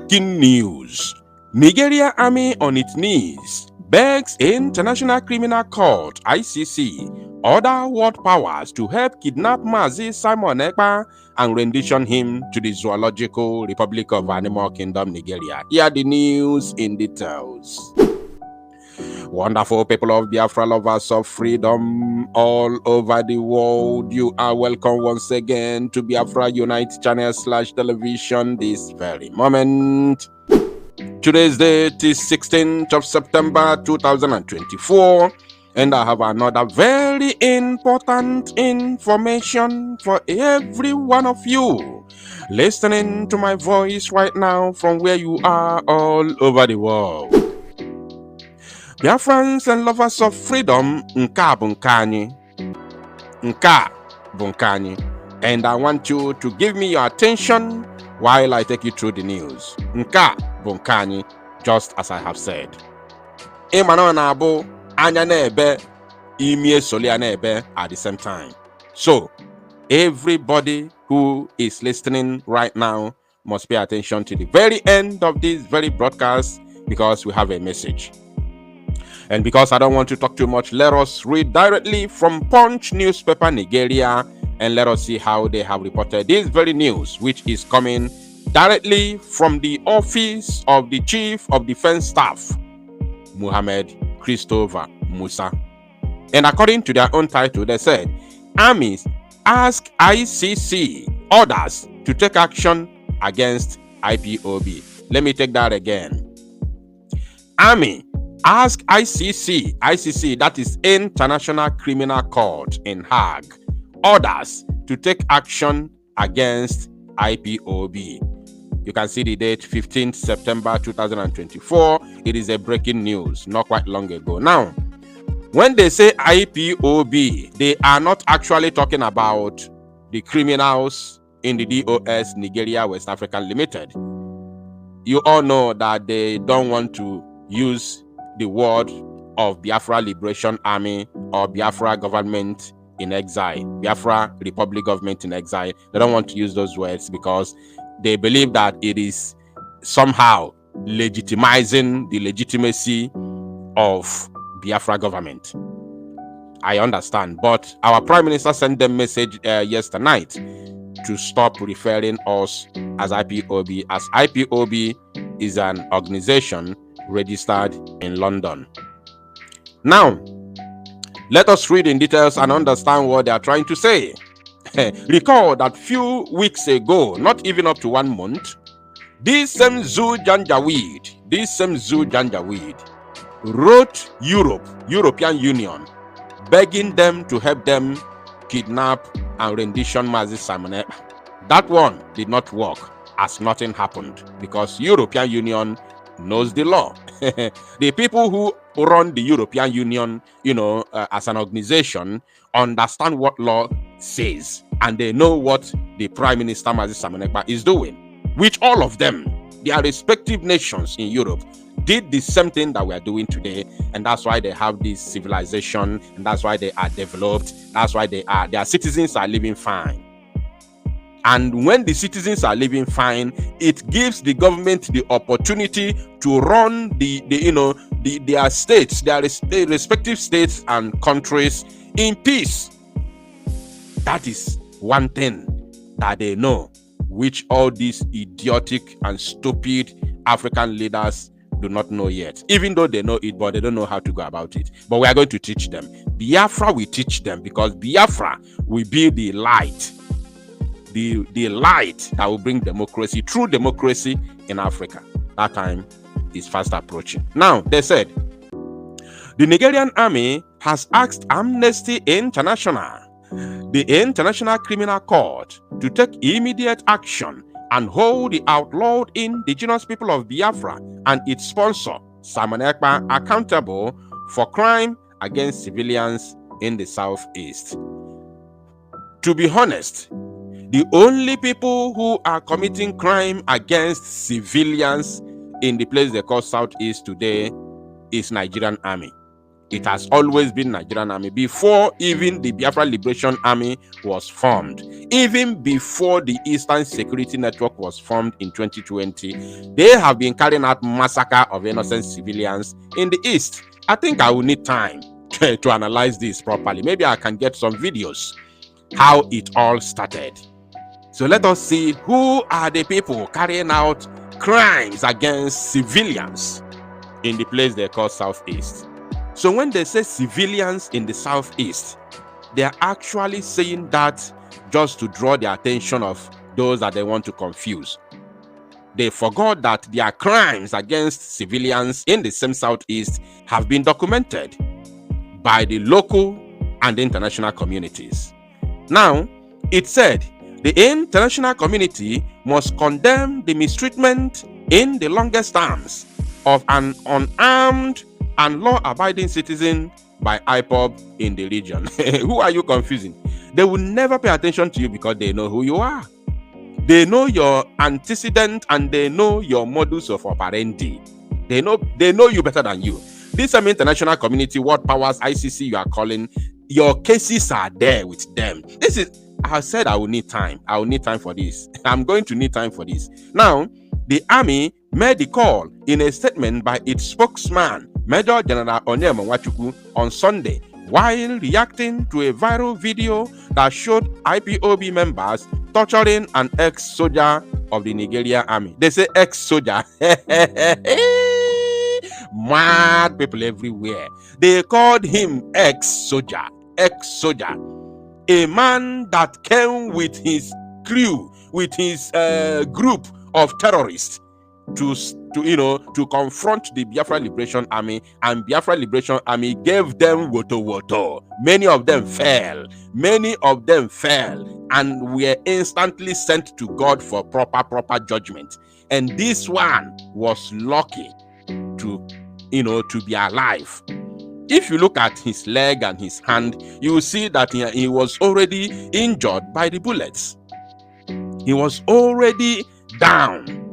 Breaking news. Nigeria army on its knees begs International Criminal Court ICC other world powers to help kidnap Mazi Simon Ekpa and rendition him to the Zoological Republic of Animal Kingdom, Nigeria. Here the news in details. Wonderful people of Biafra, lovers of freedom all over the world, you are welcome once again to Biafra Unite channel / television this very moment. Today's date is 16th of September 2024, and I have another very important information for every one of you listening to my voice right now from where you are all over the world. Biafrans and lovers of freedom, nka bunkani. And I want you to give me your attention while I take you through the news. Nka bunkani, just as I have said. Imano na abo anya na ebe, imie soli na ebe at the same time. So, everybody who is listening right now must pay attention to the very end of this very broadcast because we have a message. And because I don't want to talk too much, let us read directly from Punch newspaper Nigeria and let us see how they have reported this very news, which is coming directly from the office of the Chief of Defense Staff, Muhammad Christopher Musa. And according to their own title, they said, armies ask ICC orders to take action against IPOB. Let me take that again. Army ask ICC, that is International Criminal Court in Hague, orders to take action against IPOB. You can see the date 15th September 2024. It is a breaking news, not quite long ago. Now, when they say IPOB, they are not actually talking about the criminals in the DOS Nigeria West African Limited. You all know that they don't want to use the word of Biafra Liberation Army or Biafra Government in Exile, Biafra Republic Government in Exile. They don't want to use those words because they believe that it is somehow legitimizing the legitimacy of Biafra government. I understand, but our Prime Minister sent them message yesterday night to stop referring us as IPOB, as IPOB is an organization registered in London. Now, let us read in details and understand what they are trying to say. Recall that few weeks ago, not even up to 1 month, this same Zo0 wrote European Union, begging them to help them kidnap and rendition Mazi Simon Ekpa. That one did not work, as nothing happened, because European Union knows the law. The people who run the European Union, as an organization, understand what law says, and they know what the Prime Minister Mazi Simon Ekpa is doing, which all of them, their respective nations in Europe, did the same thing that we are doing today, and that's why they have this civilization, and that's why they are developed, that's why their citizens are living fine. And when the citizens are living fine, it gives the government the opportunity to run their states, their respective states and countries in peace. That is one thing that they know, which all these idiotic and stupid African leaders do not know yet. Even though they know it, but they don't know how to go about it. But we are going to teach them. Biafra will teach them, because Biafra will be the light. The light that will bring democracy, true democracy in Africa. That time is fast approaching. Now, they said, the Nigerian army has asked Amnesty International, the International Criminal Court, to take immediate action and hold the outlawed indigenous people of Biafra and its sponsor, Simon Ekpa, accountable for crime against civilians in the southeast. To be honest, the only people who are committing crime against civilians in the place they call Southeast today is Nigerian army. It has always been Nigerian army before even the Biafra Liberation Army was formed. Even before the Eastern Security Network was formed in 2020, they have been carrying out massacre of innocent civilians in the East. I think I will need time to analyze this properly. Maybe I can get some videos how it all started. So let us see who are the people carrying out crimes against civilians in the place they call Southeast. So when they say civilians in the Southeast, they are actually saying that just to draw the attention of those that they want to confuse. They forgot that their crimes against civilians in the same Southeast have been documented by the local and the international communities. Now, it said the international community must condemn the mistreatment in the longest terms of an unarmed and law-abiding citizen by IPOB in the region. Who are you confusing? They will never pay attention to you because they know who you are. They know your antecedent and they know your modus of operandi. They know you better than you. This same international community, what powers ICC you are calling, your cases are there with them. This is, I said I will need time. I will need time for this. I'm going to need time for this. Now, the army made the call in a statement by its spokesman, Major General Onyema Nwachukwu, on Sunday, while reacting to a viral video that showed IPOB members torturing an ex-soldier of the Nigerian army. They say ex-soldier. Mad people everywhere. They called him ex-soldier. Ex-soldier. A man that came with his crew, with his group of terrorists to confront the Biafra Liberation Army, and Biafra Liberation Army gave them woto. Many of them fell and were instantly sent to God for proper judgment. And this one was lucky to be alive. If you look at his leg and his hand, you will see that he was already injured by the bullets. He was already down.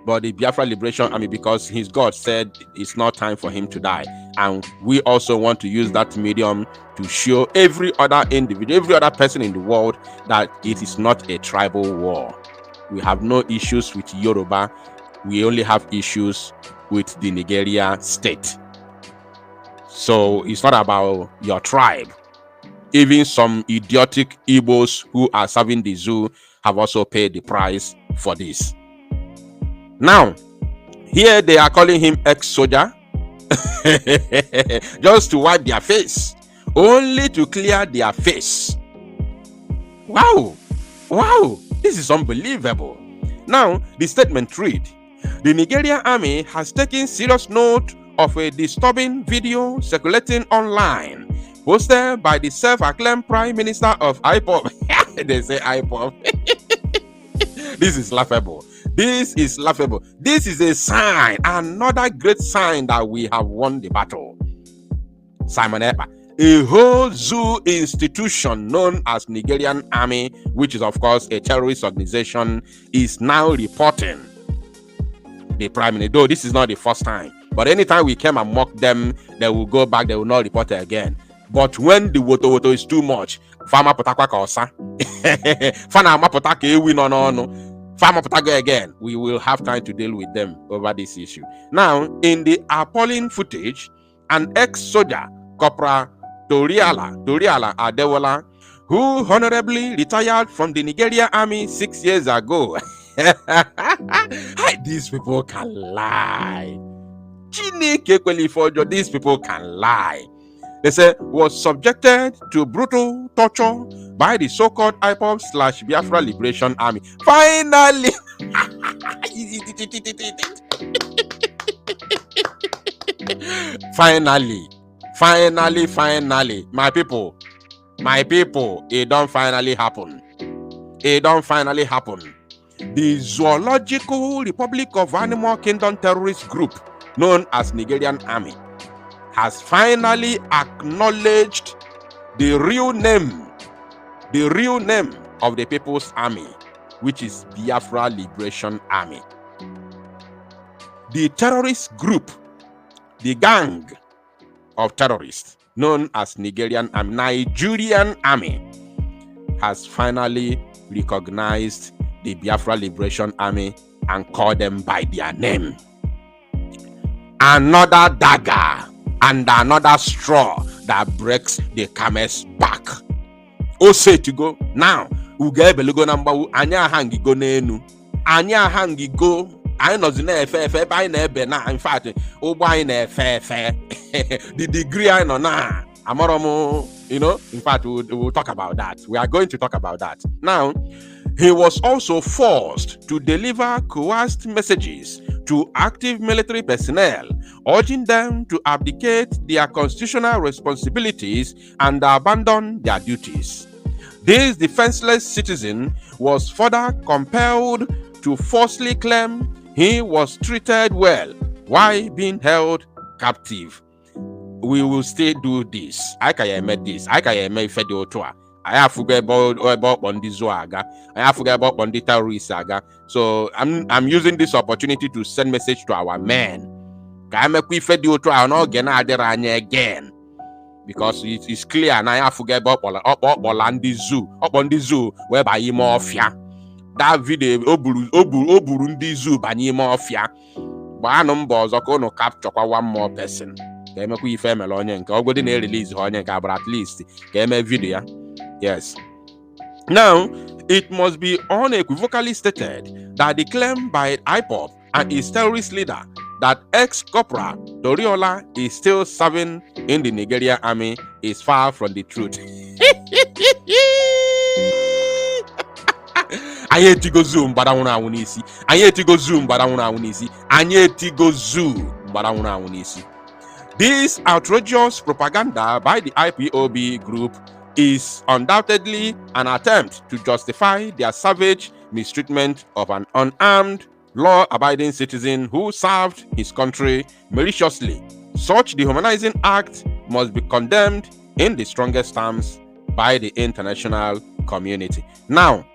But the Biafra Liberation Army, because his God said it's not time for him to die. And we also want to use that medium to show every other individual, every other person in the world that it is not a tribal war. We have no issues with Yoruba. We only have issues with the Nigeria state. So it's not about your tribe. Even some idiotic Igbos who are serving the zoo have also paid the price for this. Now, here they are calling him ex-soldier just to wipe their face, only to clear their face. Wow, this is unbelievable. Now, the statement read, the Nigerian army has taken serious note of a disturbing video circulating online, posted by the self-acclaimed Prime Minister of IPOB. They say IPOB. This is laughable. This is laughable. This is a sign, another great sign that we have won the battle. Simon Ekpa, a whole zoo institution known as Nigerian Army, which is of course a terrorist organization, is now reporting the Prime Minister. Though this is not the first time, but anytime we came and mocked them, they will go back, they will not report it again. But when the woto is too much, Farmer Potakwa Kosa, Fana Mapotake Ewi no. Farmer Potago again, we will have time to deal with them over this issue. Now, in the appalling footage, an ex-soldier, Corporal Doriala Adewola, who honorably retired from the Nigerian army 6 years ago. These people can lie. These people can lie. They say was subjected to brutal torture by the so-called IPOB/Biafra Liberation Army. Finally, finally, my people, it don't finally happen. The Zoological Republic of Animal Kingdom terrorist group known as Nigerian Army has finally acknowledged the real name of the People's Army, which is Biafra Liberation Army. The terrorist group, the gang, of terrorists known as Nigerian Army has finally recognized the Biafra Liberation Army and called them by their name. Another dagger and another straw that breaks the camel's back. O say to go now. Uga belugo namba anya hangi go nenu. Anya hangi go. I know the FF by nebe na. In fact, by the degree I know na. Amoromo, you know. In fact, we'll talk about that. We are going to talk about that now. He was also forced to deliver coerced messages to active military personnel, urging them to abdicate their constitutional responsibilities and abandon their duties. This defenseless citizen was further compelled to falsely claim he was treated well while being held captive. We will still do this. I can make this. I can make Federal Tour. I have forget about Bondi Zoaga. I have forget about Bondi terrorist saga. So I'm using this opportunity to send message to our men. Can make we Federal Tour not again. Because it is clear and I have forget about Bondi Zoo whereby you mafia. That video Burundi Zoo by mafia. But I numbers are going to capture one more person. Can make we family on you. Go to release on you, but at least can make video. Yes. Now, it must be unequivocally stated that the claim by IPOB and its terrorist leader that ex-corporal Doriola is still serving in the Nigerian army is far from the truth. I hate to go zoom, but I want to see. I hate to go zoom, but I want to see. I hate to go zoom, but I want to see. This outrageous propaganda by the IPOB group is undoubtedly an attempt to justify their savage mistreatment of an unarmed, law-abiding citizen who served his country maliciously. Such dehumanizing act must be condemned in the strongest terms by the international community. Now,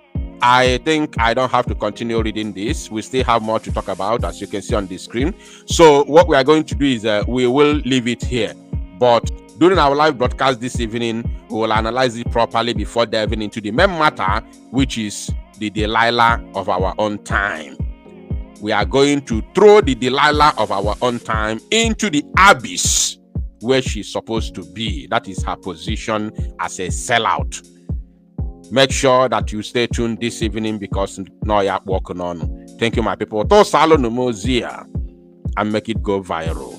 I think I don't have to continue reading this. We still have more to talk about, as you can see on the screen. So what we are going to do is we will leave it here. But during our live broadcast this evening, we will analyze it properly before diving into the main matter, which is the Delilah of our own time. We are going to throw the Delilah of our own time into the abyss where she's supposed to be. That is her position as a sellout. Make sure that you stay tuned this evening because now you're working on. Thank you, my people. To salo no mozia and make it go viral.